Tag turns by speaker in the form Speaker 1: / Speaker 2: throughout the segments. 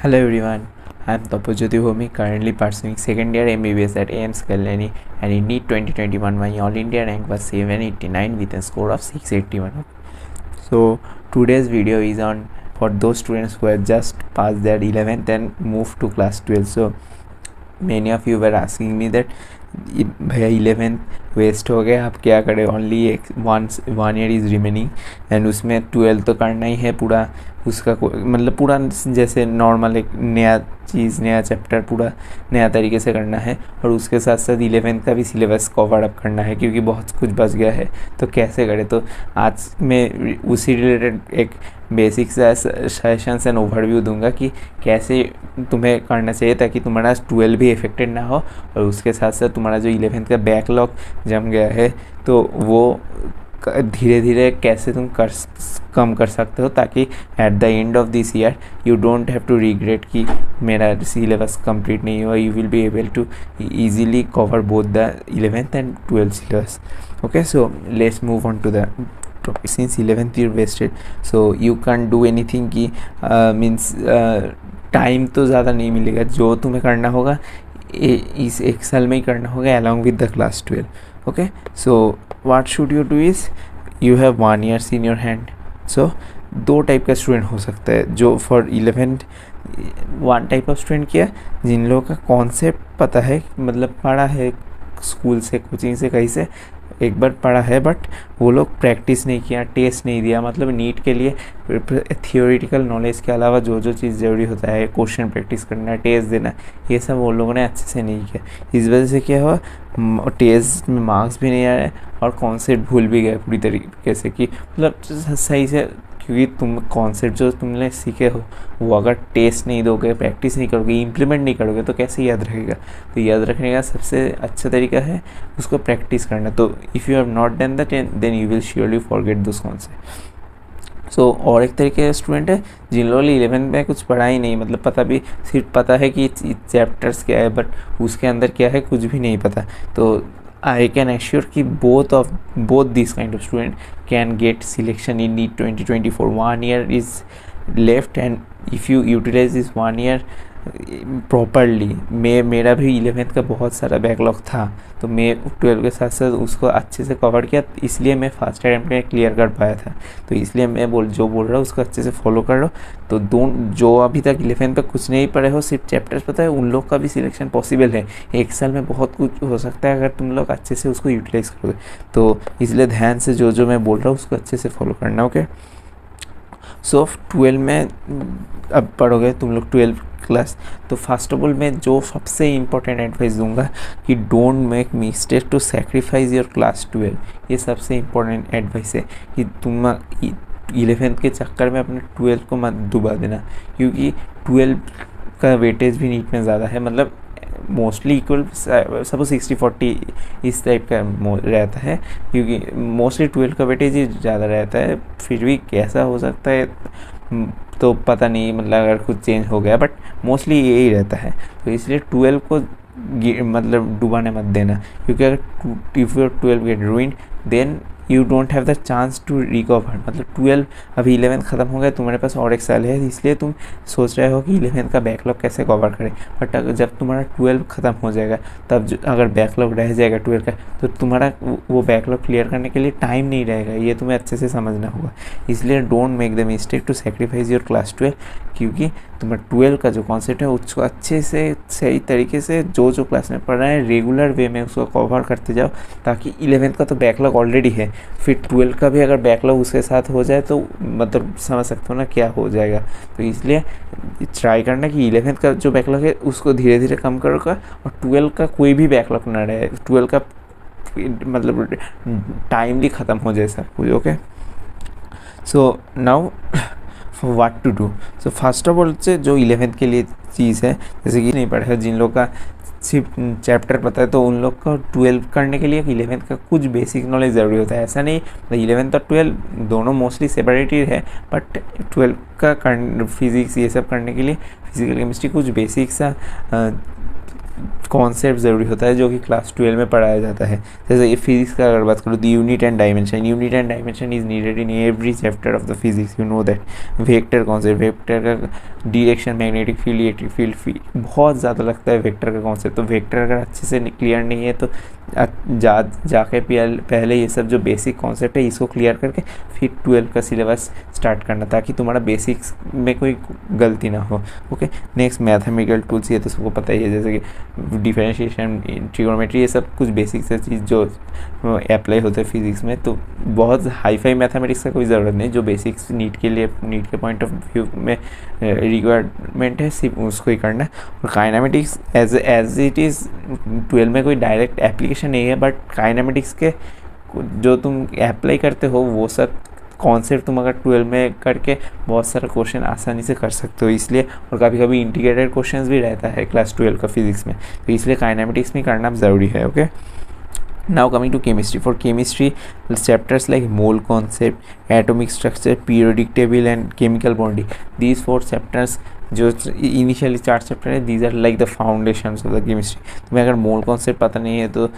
Speaker 1: Hello everyone, I am Tapajyoti Bhumi, currently pursuing second year MBBS at AIMS Kalyani, and in NEET 2021 my All India rank was 789 with a score of 681. So today's video is on for those students who have just passed their 11th and moved to class 12. So many of you were asking me that भैया 11th waste हो गया, आप क्या करें, only one year is remaining and उसमें 12 तो करना ही है पूरा, उसका मतलब पूरा जैसे नॉर्मल एक नया चीज़, नया चैप्टर पूरा नया तरीके से करना है, और उसके साथ साथ 11th का भी सिलेबस कवर अप करना है क्योंकि बहुत कुछ बच गया है। तो कैसे करें, तो आज मैं उसी रिलेटेड एक बेसिक सजेशंस एंड ओवरव्यू दूंगा कि कैसे तुम्हें करना चाहिए ताकि तुम्हारा 12 भी इफेक्टेड ना हो, और उसके साथ साथ तुम्हारा जो 11th का बैकलॉग जम गया है तो वो धीरे धीरे कैसे तुम कम कर सकते हो ताकि at the end of this year you don't have to regret कि मेरा सिलेबस कंप्लीट नहीं हुआ। You will be able to easily cover both the 11th and 12th syllabus. Okay, so let's move on to the topic. Since 11th year wasted, so you can't do anything कि means time तो ज़्यादा नहीं मिलेगा, जो तुम्हें करना होगा इस एक साल में ही करना होगा along with the class 12. Okay, so what should you do is you have 1 year in your hand. So दो टाइप का स्टूडेंट हो सकता है जो for 11th one type of student किया जिन लोगों का कॉन्सेप्ट पता है, मतलब पढ़ा है स्कूल से, कोचिंग से, कहीं से एक बार पढ़ा है, बट वो लोग प्रैक्टिस नहीं किया, टेस्ट नहीं दिया, मतलब नीट के लिए थियोरेटिकल नॉलेज के अलावा जो जो चीज़ ज़रूरी होता है, क्वेश्चन प्रैक्टिस करना, टेस्ट देना, ये सब वो लोगों ने अच्छे से नहीं किया। इस वजह से क्या हुआ, टेस्ट में मार्क्स भी नहीं आ रहे और कॉन्सेप्ट भूल भी गए पूरी तरीके से कि मतलब सही से, क्योंकि तुम कॉन्सेप्ट जो तुमने सीखे हो वो अगर टेस्ट नहीं दोगे, प्रैक्टिस नहीं करोगे, इम्प्लीमेंट नहीं करोगे तो कैसे याद रहेगा। तो याद रखने का सबसे अच्छा तरीका है उसको प्रैक्टिस करना। तो if you have not done that then you will surely forget this concept. So और एक तरीके के स्टूडेंट है जिन लोगों ने 11th में कुछ पढ़ा ही नहीं, मतलब पता भी, सिर्फ पता है कि चैप्टर्स क्या है बट उसके अंदर क्या है कुछ भी नहीं पता। तो I can assure कि both these kind of student can get selection in NEET 2024. 1 year is left and if you utilize this 1 year properly, मेरा भी 11th का बहुत सारा बैकलॉग था तो मैं 12 के साथ साथ उसको अच्छे से कवर किया, इसलिए मैं फर्स्ट अटेम्प्ट में क्लियर कर पाया था। तो इसलिए मैं जो बोल रहा हूँ उसको अच्छे से फॉलो कर लो। तो जो अभी तक 11th पे कुछ नहीं पढ़े हो, सिर्फ चैप्टर्स पता है, उन लोग का भी सिलेक्शन पॉसिबल है। एक साल में बहुत कुछ हो सकता है अगर तुम लोग अच्छे से उसको यूटिलाइज करोगे। तो इसलिए ध्यान से जो मैं बोल रहा हूँ उसको अच्छे से फॉलो करना। ओके, सो 12 में अब पढ़ोगे तुम लोग 12 क्लास, तो फर्स्ट ऑफ ऑल मैं जो सबसे इम्पोर्टेंट एडवाइस दूंगा कि don't make mistake to sacrifice your class 12। ये सबसे इम्पोर्टेंट एडवाइस है कि तुम 11th के चक्कर में अपने 12 को मत डुबा देना, क्योंकि 12 का वेटेज भी नीट में ज़्यादा है, मतलब मोस्टली इक्वल, सपोज 60-40 इस टाइप का रहता है, क्योंकि मोस्टली 12 का वेटेज ही ज़्यादा रहता है। फिर भी कैसा हो सकता है तो पता नहीं, मतलब अगर कुछ चेंज हो गया, बट मोस्टली यही रहता है। तो इसलिए 12 को मतलब डुबाने मत देना, क्योंकि अगर if your 12 get ruined then you don't have the chance to recover. मतलब 12 अभी 11th ख़त्म हो गया, तुम्हारे पास और एक साल है, इसलिए तुम सोच रहे हो कि 11th का बैकलॉग कैसे कवर करें, बट अगर जब तुम्हारा 12 ख़त्म हो जाएगा तब अगर बैकलॉग रह जाएगा 12 का, तो तुम्हारा वो बैकलॉग क्लियर करने के लिए टाइम नहीं रहेगा। ये तुम्हें अच्छे से समझना होगा। इसलिए don't make the mistake to sacrifice your class 12, क्योंकि तुम्हारा 12 का जो कॉन्सेप्ट है उसको अच्छे से सही तरीके से जो क्लास में पढ़ रहे हैं रेगुलर वे में उसको कवर करते जाओ, ताकि 11th का तो बैकलॉग ऑलरेडी है, फिर 12 का भी अगर बैकलॉग उसके साथ हो जाए तो मतलब समझ सकते हो ना क्या हो जाएगा। तो इसलिए ट्राई करना कि 11th का जो बैकलॉग है उसको धीरे धीरे कम करोगा और 12 का कोई भी बैकलॉग ना रहे, 12 का मतलब टाइमली ख़त्म हो जाए सब कुछ। Okay, so now for what to do. So first of all से जो 11th के लिए चीज़ है, जैसे कि नहीं पढ़ा, जिन लोग का सिर्फ चैप्टर पता है तो उन लोग का 12 करने के लिए 11th का कुछ बेसिक नॉलेज ज़रूरी होता है। ऐसा नहीं 11th और 12 दोनों मोस्टली सेपरेटेड है, बट 12 का फिज़िक्स ये सब करने के लिए फिजिकल केमिस्ट्री कुछ बेसिक सा कॉन्सेप्ट ज़रूरी होता है जो कि क्लास 12 में पढ़ाया जाता है। जैसे ये फिजिक्स का अगर बात करूँ तो unit and dimension is needed in every chapter of the physics, you know that. Vector concept, vector का direction, magnetic field, electric field बहुत ज़्यादा लगता है वेक्टर का कॉन्सेप्ट। तो वेक्टर अगर अच्छे से क्लियर नहीं है तो जाके पहले ये सब जो बेसिक कॉन्सेप्ट है इसको क्लियर करके फिर 12 का सिलेबस स्टार्ट करना, ताकि तुम्हारा बेसिक्स में कोई गलती ना हो। ओके, नेक्स्ट मैथमेटिकल टूल्स, ये तो सबको पता ही है, जैसे कि डिफरेंशिएशन, ट्रिगोनोमेट्री, ये सब कुछ बेसिक से चीज़ जो अप्लाई होते हैं फिजिक्स में। तो बहुत हाई फाई मैथमेटिक्स का कोई ज़रूरत नहीं, जो बेसिक्स नीट के पॉइंट ऑफ व्यू में रिक्वायरमेंट है सिर्फ उसको ही करना है। और काइनेमेटिक्स एज इट इज़ 12 में कोई डायरेक्ट एप्लीकेशन नहीं है, बट काइनेमेटिक्स के जो तुम अप्लाई करते हो वो सब कॉन्सेप्ट तुम अगर 12 में करके बहुत सारा क्वेश्चन आसानी से कर सकते हो, इसलिए। और कभी कभी इंटीग्रेटेड क्वेश्चंस भी रहता है क्लास 12 का फिजिक्स में, तो इसलिए काइनेमेटिक्स में करना ज़रूरी है। Okay, now coming to chemistry. For chemistry, chapters like mole concept, atomic structure, periodic table and chemical bonding, these 4 chapters जो इनिशियली 4 चैप्टर है, these are like the foundations of the chemistry. तुम्हें अगर mole concept पता नहीं है तो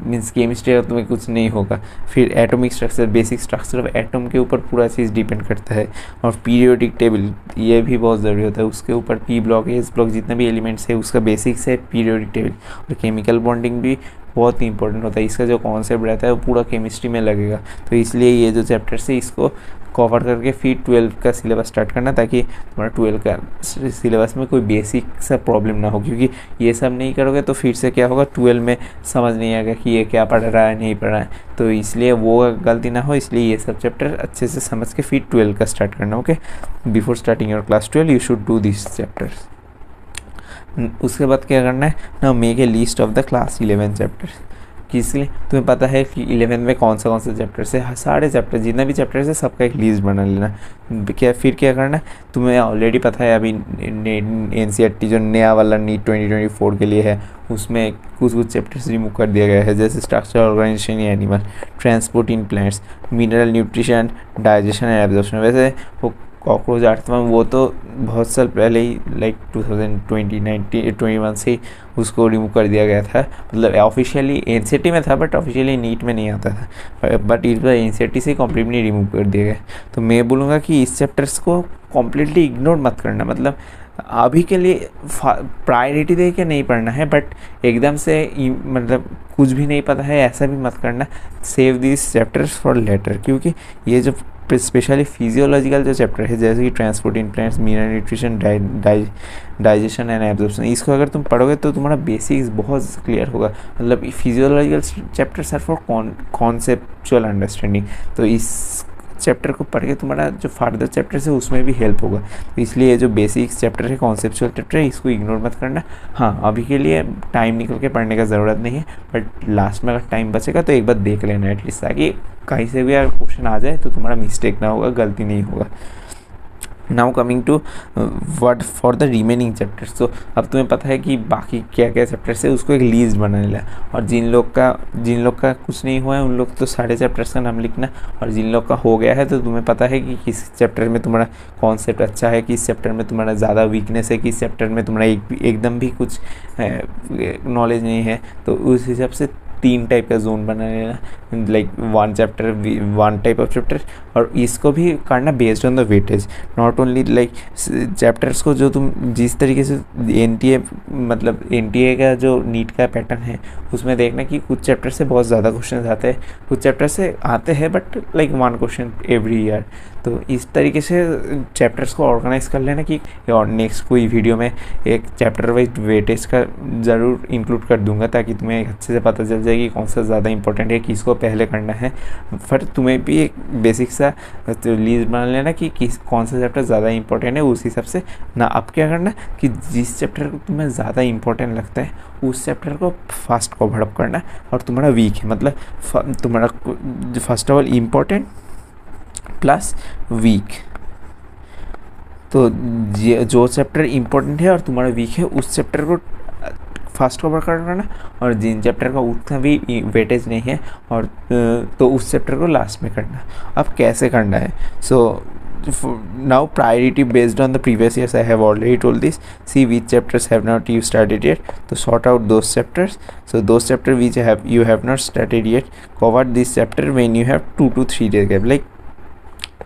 Speaker 1: means chemistry का तुम्हें कुछ नहीं होगा। फिर atomic structure, basic structure of atom के ऊपर पूरा चीज़ डिपेंड करता है। और पीरियोडिक टेबल, ये भी बहुत ज़रूरी होता है, उसके ऊपर पी ब्लॉक, एस ब्लॉक, जितने भी एलिमेंट्स है उसका बेसिक्स है पीरियोडिक टेबल। और केमिकल बॉन्डिंग भी बहुत ही इंपॉर्टेंट होता है, इसका जो कॉन्सेप्ट रहता है वो पूरा केमिस्ट्री में लगेगा। तो इसलिए ये जो चैप्टर्स है इसको कवर करके फिर 12 का सिलेबस स्टार्ट करना, ताकि तुम्हारा 12 का सिलेबस में कोई बेसिक सा प्रॉब्लम ना हो, क्योंकि ये सब नहीं करोगे तो फिर से क्या होगा, 12 में समझ नहीं आएगा कि ये क्या पढ़ रहा है नहीं पढ़ रहा है। तो इसलिए वो गलती ना हो, इसलिए ये सब चैप्टर अच्छे से समझ के फिर 12 का स्टार्ट करना। Okay, before starting your class 12 you should do this chapters. उसके बाद क्या करना है ना, make a list of the class 11 chapters. इसलिए तुम्हें पता है कि 11 में कौन सा चैप्टर्स है, सारे चैप्टर जितने भी चैप्टर्स है सबका एक लिस्ट बना लेना। फिर क्या करना है, तुम्हें ऑलरेडी पता है अभी NCERT जो नया वाला नीट 2024 के लिए है उसमें कुछ चैप्टर्स रिमूव कर दिया गया है, जैसे structure organisation animal, transport in plants, mineral nutrition, digestion and absorption. वैसे वो कॉकरोच अर्थवर्म वो तो बहुत साल पहले ही लाइक 2021 से उसको रिमूव कर दिया गया था, मतलब ऑफिशियली NCERT में था बट ऑफिशियली नीट में नहीं आता था, बट इस बार NCERT से कम्प्लीटली रिमूव कर दिया गया। तो मैं बोलूँगा कि इस चैप्टर्स को कम्प्लीटली इग्नोर मत करना, मतलब अभी के लिए प्रायोरिटी दे के नहीं पढ़ना है, बट एकदम से मतलब कुछ भी नहीं पता है ऐसा भी मत करना। Save this chapters for later, क्योंकि ये जो स्पेशली फिजियोलॉजिकल जो चैप्टर है जैसे कि transport in plants, mineral nutrition, digestion and absorption, इसको अगर तुम पढ़ोगे तो तुम्हारा बेसिक्स बहुत क्लियर होगा। मतलब physiological chapters are for conceptual understanding, तो इस चैप्टर को पढ़ के तुम्हारा जो फार्दर चैप्टर्स है उसमें भी हेल्प होगा। तो इसलिए ये जो बेसिक्स चैप्टर है, कॉन्सेप्चुअल चैप्टर है, इसको इग्नोर मत करना। हाँ, अभी के लिए टाइम निकल के पढ़ने का ज़रूरत नहीं है, बट लास्ट में अगर टाइम बचेगा तो एक बार देख लेना एटलीस्ट, ताकि कहीं से भी अगर क्वेश्चन आ जाए तो तुम्हारा मिस्टेक ना होगा, गलती नहीं होगा। Now coming to what for the remaining chapters. तो अब तुम्हें पता है कि बाकी क्या क्या चैप्टर्स है उसको एक लिस्ट बनाने ला, और जिन लोग का कुछ नहीं हुआ है उन लोग तो सारे चैप्टर्स का नाम लिखना, और जिन लोग का हो गया है तो तुम्हें पता है कि किस चैप्टर में तुम्हारा कॉन्सेप्ट अच्छा है, किस चैप्टर में तुम्हारा ज़्यादा वीकनेस है, किस चैप्टर में तुम्हारा एकदम भी कुछ नॉलेज नहीं है। तो उस हिसाब से 3 टाइप का जोन बना लेना, लाइक 1 टाइप ऑफ चैप्टर, और इसको भी करना based on the weightage, not only like chapters को जो तुम जिस तरीके से NTA का जो नीट का पैटर्न है उसमें देखना कि कुछ चैप्टर से बहुत ज़्यादा क्वेश्चन आते हैं, कुछ चैप्टर से आते हैं but like 1 question every year. तो इस तरीके से चैप्टर्स को ऑर्गेनाइज कर लेना कि, और नेक्स्ट कोई वीडियो में एक चैप्टर वाइज वेटेज का ज़रूर इंक्लूड कर दूंगा, ताकि तुम्हें अच्छे से पता चल जाए कि कौन सा ज़्यादा इंपॉर्टेंट है, किसको पहले करना है। फिर तुम्हें भी एक बेसिक सा लिस्ट बना लेना कि कौन सा चैप्टर ज़्यादा इंपॉर्टेंट है, उस हिसाब से ना अब क्या करना कि जिस चैप्टर को तुम्हें ज़्यादा इंपॉर्टेंट लगता है उस चैप्टर को फास्ट कवर अप करना, और तुम्हारा वीक है मतलब तुम्हारा first of all important plus week. तो जो चैप्टर इम्पोर्टेंट है और तुम्हारा वीक है उस चैप्टर को फास्ट कवर करना, और जिन चैप्टर का उतना भी वेटेज नहीं है और तो उस चैप्टर को लास्ट में करना। अब कैसे करना है, सो now priority based on the previous years, I have already told this. See which chapters have not you started yet, so sort out those chapters. So those chapters which you have not started yet, cover this chapter when you have 2 to 3 days gap. Like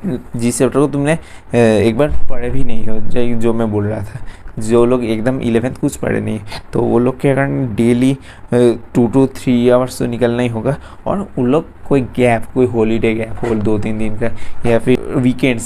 Speaker 1: जिस chapter को तुमने एक बार पढ़े भी नहीं हो, जो मैं बोल रहा था, जो लोग एकदम 11th कुछ पढ़े नहीं, तो वो लोग क्या करना, डेली 2 to 3 आवर्स तो निकलना ही होगा। और उन लोग कोई गैप, कोई हॉलीडे गैप हो 2-3 दिन का, या फिर weekend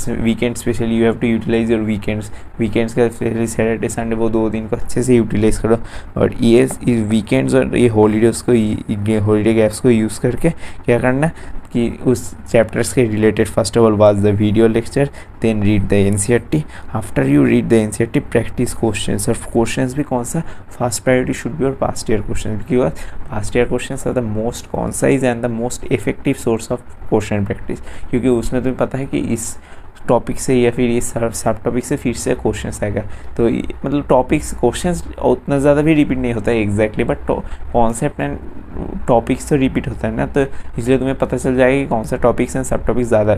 Speaker 1: specially you have to utilise your weekends का, स्पेशली सैटरडे संडे, वो 2 दिन को अच्छे से यूटिलाइज करो। और ये वीकेंड्स और ये हॉलीडेज़ को, हॉलीडे गैप्स को यूज़ करके क्या करना कि उस चैप्टर्स के related first of all watch the video lecture, then read the NCERT। After you read the NCERT, practice questions. और क्वेश्चंस भी कौन सा, फर्स्ट प्रायोरिटी शुड बी और past year question, because past year questions are the most concise and the most effective source of question practice, क्योंकि उसमें तुम्हें पता है कि इस टॉपिक से या फिर ये सब टॉपिक से फिर से क्वेश्चंस आएगा। तो मतलब टॉपिक्स क्वेश्चंस उतना ज़्यादा भी रिपीट नहीं होता है exactly, but concept and topics तो रिपीट होता है ना, तो इसलिए तुम्हें पता चल जाएगा कि कौन सा टॉपिक्स एंड सब टॉपिक्स ज़्यादा।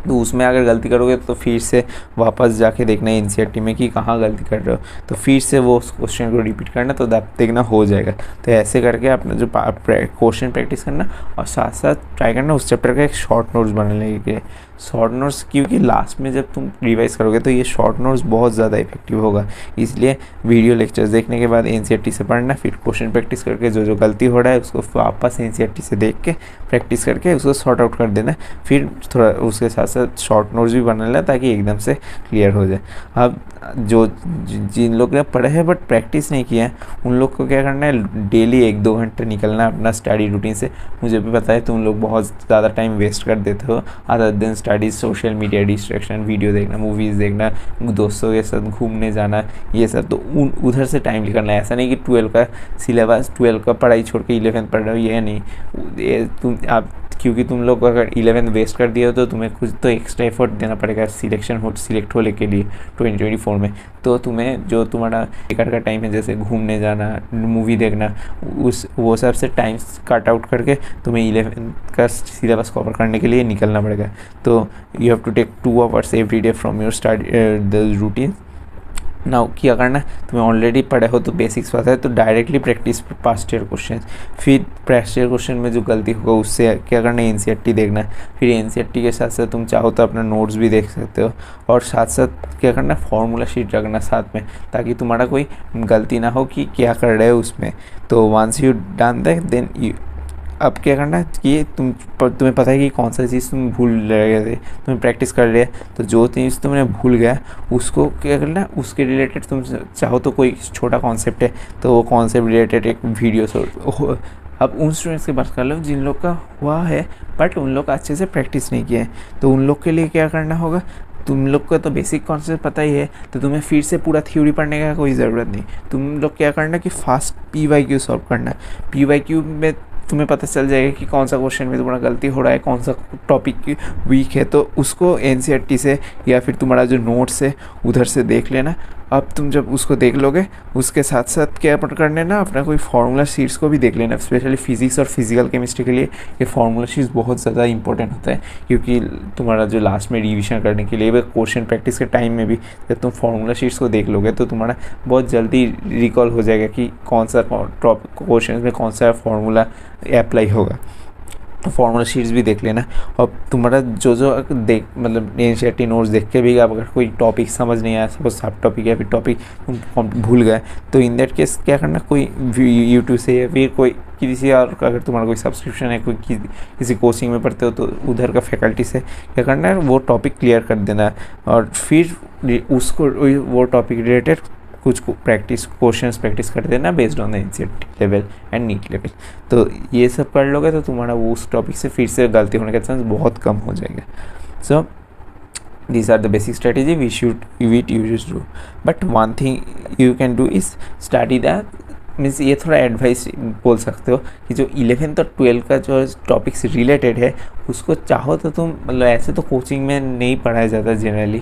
Speaker 1: तो उसमें अगर गलती करोगे तो फिर से वापस जाके देखना है NCERT में कि कहाँ गलती कर रहे हो, तो फिर से वो उस क्वेश्चन को रिपीट करना, तो देखना हो जाएगा। तो ऐसे करके अपना जो क्वेश्चन प्रैक्टिस करना, और साथ साथ ट्राई करना उस चैप्टर का एक शॉर्ट नोट्स बनाने के। शॉर्ट नोट्स क्योंकि लास्ट में जब तुम रिवाइज करोगे तो ये शॉर्ट नोट्स बहुत ज़्यादा इफेक्टिव होगा, इसलिए वीडियो लेक्चर्स देखने के बाद NCERT से पढ़ना, फिर क्वेश्चन प्रैक्टिस करके जो गलती हो रहा है उसको वापस NCERT से देख के प्रैक्टिस करके उसको सॉर्ट आउट कर देना, फिर थोड़ा उसके साथ साथ शॉर्ट नोट्स भी बना लेना ताकि एकदम से क्लियर हो जाए। अब जिन लोग ने पढ़े हैं बट प्रैक्टिस नहीं किया है, उन लोग को क्या करना है, डेली 1-2 घंटे निकलना है अपना स्टडी रूटीन से। मुझे भी पता है तुम लोग बहुत ज़्यादा टाइम वेस्ट कर देते हो other than studies, social media distraction, video देखना, मूवीज़ देखना, दोस्तों के साथ घूमने जाना, ये सब, तो उधर से टाइम निकालना है। ऐसा नहीं कि 12 का सिलेबस, 12 का पढ़ाई छोड़ के 11th पढ़ रहे हो, ये नहीं। आप क्योंकि तुम लोग अगर 11th वेस्ट कर दिया हो तो तुम्हें कुछ तो एक्स्ट्रा एफर्ट देना पड़ेगा सिलेक्ट होने के लिए 2024 में। तो तुम्हें जो तुम्हारा टिकट का टाइम है, जैसे घूमने जाना, मूवी देखना, वो सब से टाइम कट आउट करके तुम्हें 11th का सिलेबस कवर करने के लिए निकलना पड़ेगा। तो you have to take 2 hours every day from your study the routine. Now क्या करना, तुम्हें ऑलरेडी पढ़े हो तो बेसिक्स पता है, तो directly practice past year question. फिर पास्ट ईयर क्वेश्चन में जो गलती होगा उससे क्या करना है, NCERT देखना है। फिर NCERT के साथ साथ तुम चाहो तो अपना नोट्स भी देख सकते हो, और साथ साथ क्या करना, फॉर्मूला शीट रखना साथ में, ताकि तुम्हारा कोई गलती ना हो कि क्या कर रहे हो उसमें। तो once you done that then you, अब क्या करना कि तुम्हें पता है कि कौन सा चीज़ तुम भूल रहे थे, तुम्हें प्रैक्टिस कर रहे हैं, तो जो चीज़ तुमने भूल गया उसको क्या करना, उसके रिलेटेड तुम चाहो तो कोई छोटा कॉन्सेप्ट है तो वो कॉन्सेप्ट रिलेटेड एक वीडियो। अब उन स्टूडेंट्स की बात कर लो जिन लोग का हुआ है बट उन लोग अच्छे से प्रैक्टिस नहीं किया है, तो उन लोग के लिए क्या करना होगा, तुम लोग को तो बेसिक कॉन्सेप्ट पता ही है, तो तुम्हें फिर से पूरा थ्योरी पढ़ने का कोई ज़रूरत नहीं। तुम लोग क्या करना कि फास्ट PYQ सॉल्व करना। PYQ में तुम्हें पता चल जाएगा कि कौन सा क्वेश्चन में तुम्हारा गलती हो रहा है, कौन सा टॉपिक वीक है, तो उसको NCERT से या फिर तुम्हारा जो नोट्स है उधर से देख लेना। अब तुम जब उसको देख लोगे उसके साथ साथ क्या करना है ना, अपना कोई फार्मूला शीट्स को भी देख लेना। स्पेशली फिजिक्स और फिजिकल केमिस्ट्री के लिए ये फार्मूला शीट्स बहुत ज़्यादा इंपॉर्टेंट होता है, क्योंकि तुम्हारा जो लास्ट में रिविजन करने के लिए क्वेश्चन प्रैक्टिस के टाइम में भी जब तुम फार्मूला शीट्स को देख लोगे तो तुम्हारा बहुत जल्दी रिकॉल हो जाएगा कि कौन सा क्वेश्चन में कौन सा फार्मूला अप्लाई होगा। तो फार्मूला शीट्स भी देख लेना। और तुम्हारा जो मतलब NCERT नोट्स देख के भी अगर कोई टॉपिक समझ नहीं आया, सपोज सब टॉपिक या फिर टॉपिक तुम भूल गए, तो इन दैट केस क्या करना, कोई यूट्यूब से या फिर कोई किसी और, अगर तुम्हारा कोई सब्सक्रिप्शन है, कोई किसी कोचिंग में पढ़ते हो तो उधर का फैकल्टी से क्या करना है, वो टॉपिक क्लियर कर देना, और फिर उसको वो टॉपिक रिलेटेड कुछ क्वेश्चंस प्रैक्टिस कर देना based on the NCERT level and NEET level. तो ये सब कर लोगे तो तुम्हारा वो उस टॉपिक से फिर से गलती होने का चांस बहुत कम हो जाएगा। सो these are the basic strategy we use to do, but one thing you can do is study that means ये थोड़ा एडवाइस बोल सकते हो कि जो 11th और 12th का जो टॉपिक से रिलेटेड है उसको चाहो तो तुम, मतलब ऐसे तो कोचिंग में नहीं पढ़ाया जाता जनरली,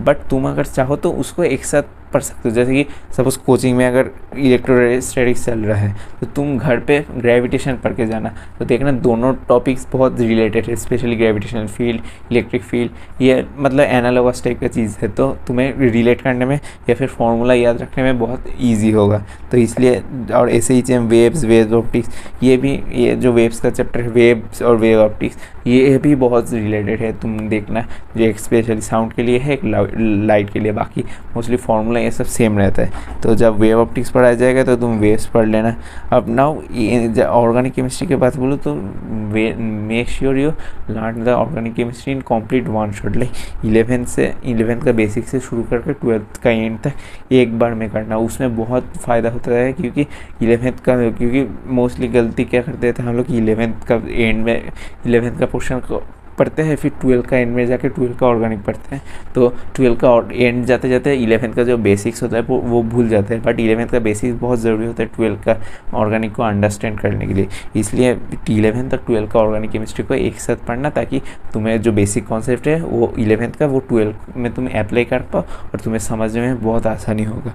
Speaker 1: बट तुम अगर चाहो तो उसको एक साथ पढ़ सकते हो। जैसे कि सपोज कोचिंग में अगर इलेक्ट्रोस्टैटिक्स चल रहा है तो तुम घर पे ग्रेविटेशन पढ़ के जाना, तो देखना दोनों टॉपिक्स बहुत रिलेटेड है, specially gravitational field, electric field, ये मतलब एनालॉगस टाइप का चीज़ है, तो तुम्हें रिलेट करने में या फिर फॉर्मूला याद रखने में बहुत ईजी होगा। तो इसलिए, और ऐसे ही सेम वेव्स ऑप्टिक्स, ये जो वेव्स का चैप्टर है, वेव्स और वेव ऑप्टिक्स, ये भी बहुत रिलेटेड है। तुम देखना जो एक स्पेशली साउंड के लिए है, एक लाइट के लिए, बाकी मोस्टली फार्मूला ये सब सेम रहता है। तो जब वेव ऑप्टिक्स पढ़ाया जाएगा तो तुम वेव्स पढ़ लेना। अब नाउ ऑर्गेनिक केमिस्ट्री की बात बोलो तो make sure you learn the organic chemistry in complete one shot, like 11th का बेसिक से शुरू करके 12th का एंड तक एक बार में करना। उसमें बहुत फ़ायदा होता है क्योंकि 11th मोस्टली गलती क्या करते थे हम लोग, 11th का एंड में 11th का पोर्शन को पढ़ते हैं, फिर 12th का एंड में जाके 12th का ऑर्गेनिक पढ़ते हैं। तो 12th का एंड जाते जाते 11th का जो बेसिक्स होता है वो भूल जाते हैं, बट 11th का बेसिक्स बहुत ज़रूरी होता है 12th का ऑर्गेनिक को अंडरस्टैंड करने के लिए। इसलिए 11th तक 12th का ऑर्गेनिक केमिस्ट्री को एक साथ पढ़ना, ताकि तुम्हें जो बेसिक कॉन्सेप्ट है वो 11th का वो 12th में तुम्हें अप्लाई कर पाओ और तुम्हें समझने में बहुत आसानी होगा।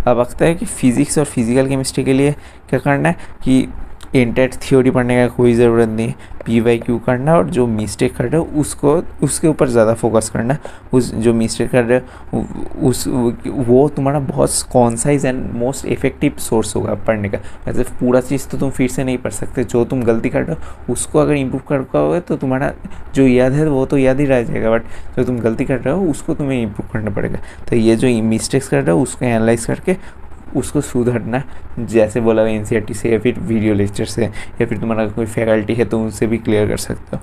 Speaker 1: अब लगता है कि फिज़िक्स और फिजिकल केमिस्ट्री के लिए क्या करना है कि एंटायर थ्योरी पढ़ने का कोई ज़रूरत नहीं है, PYQ करना और जो मिस्टेक कर रहे हो उसके ऊपर ज़्यादा फोकस करना। उस जो मिस्टेक कर रहे हो वो तुम्हारा बहुत concise and most effective source होगा पढ़ने का। ऐसे पूरा चीज़ तो तुम फिर से नहीं पढ़ सकते, जो तुम गलती कर रहे हो उसको अगर इम्प्रूव कर पाओगे तो तुम्हारा जो याद है वो तो याद ही रह जाएगा, बट जो तुम गलती कर रहे हो उसको तुम्हें इम्प्रूव करना पड़ेगा। तो ये जो मिस्टेक्स कर रहे हो उसको एनालाइज करके उसको सुधरना, जैसे बोला NCERT से या फिर वीडियो लेक्चर से, या फिर तुम्हारा कोई फैकल्टी है तो उनसे भी क्लियर कर सकते हो।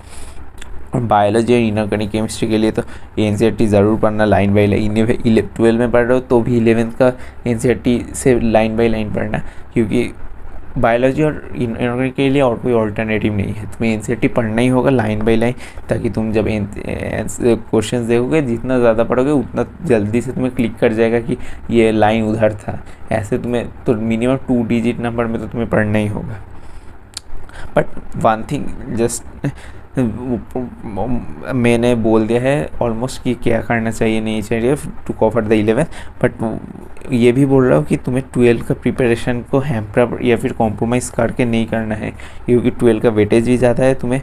Speaker 1: और बायोलॉजी और इनऑर्गेनिक केमिस्ट्री के लिए तो NCERT ज़रूर पढ़ना लाइन बाई लाइन। 12 में पढ़ रहे हो तो भी 11th का NCERT से लाइन बाई लाइन पढ़ना, क्योंकि बायोलॉजी और इनऑर्गेनिक के लिए और कोई ऑल्टरनेटिव नहीं है, तुम्हें NCERT पढ़ना ही होगा लाइन बाई लाइन, ताकि तुम जब क्वेश्चंस देखोगे जितना ज़्यादा पढ़ोगे उतना जल्दी से तुम्हें क्लिक कर जाएगा कि ये लाइन उधर था। ऐसे तुम्हें तो मिनिमम 2 डिजिट नंबर में तो तुम्हें पढ़ना ही होगा। बट वन थिंग जस्ट मैंने बोल दिया है ऑलमोस्ट कि क्या करना चाहिए नहीं चाहिए to cover the 11th, but ये भी बोल रहा हूँ कि तुम्हें 12th का प्रिपरेशन को हैम्पर या फिर कॉम्प्रोमाइज़ करके नहीं करना है, क्योंकि 12th का वेटेज भी ज़्यादा है, तुम्हें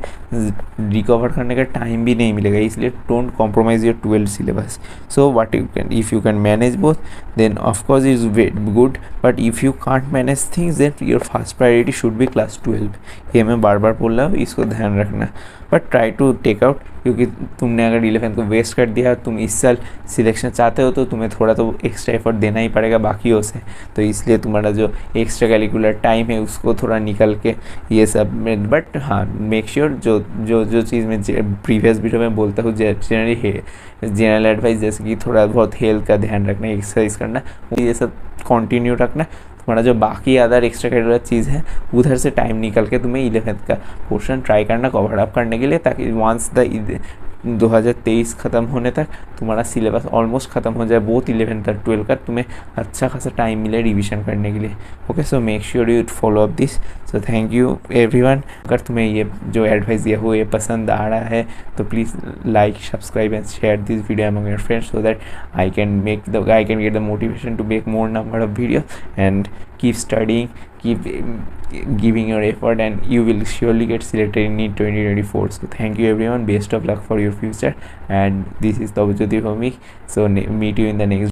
Speaker 1: रिकवर करने का टाइम भी नहीं मिलेगा। इसलिए don't compromise your 12th syllabus. So what you can, if you can manage both then of course is good, but if you can't manage things then your first priority should be class 12। ये मैं बार बार बोल रहा हूँ, इसको ध्यान रखना। But try to take out, क्योंकि तुमने अगर 11th को वेस्ट कर दिया, तुम इस साल सिलेक्शन चाहते हो तो तुम्हें थोड़ा तो एक्स्ट्रा एफर्ट देना ही पड़ेगा बाकियों से। तो इसलिए तुम्हारा जो एक्स्ट्रा कैलिकुलर टाइम है उसको थोड़ा निकल के ये सब में, बट हाँ मेक श्योर जो चीज़ मैं प्रीवियस वीडियो में बोलता हूँ जनरल एडवाइस, जैसे कि थोड़ा बहुत हेल्थ का ध्यान रखना, एक्सरसाइज करना, ये सब कंटिन्यू रखना। तुम्हारा जो बाकी अदर एक्स्ट्रा करिकुलर चीज़ है उधर से टाइम निकल के तुम्हें 11th का पोर्शन ट्राई करना कवर अप करने के लिए, ताकि वंस द 2023 ख़त्म होने तक तुम्हारा सिलेबस ऑलमोस्ट ख़त्म हो जाए, बोथ 11th और 12th का, तुम्हें अच्छा खासा टाइम मिले रिवीजन करने के लिए। Okay, so make sure you follow up this. So thank you everyone. अगर तुम्हें ये जो एडवाइस दिया हो ये पसंद आ रहा है तो please like, subscribe and share this video among your friends, so that I can get the motivation to make more number of videos, and keep studying, keep giving your effort, and you will surely get selected in NEET 2024. So thank you everyone, best of luck for your future, and this is Tabajyoti Bhomik. So meet you in the next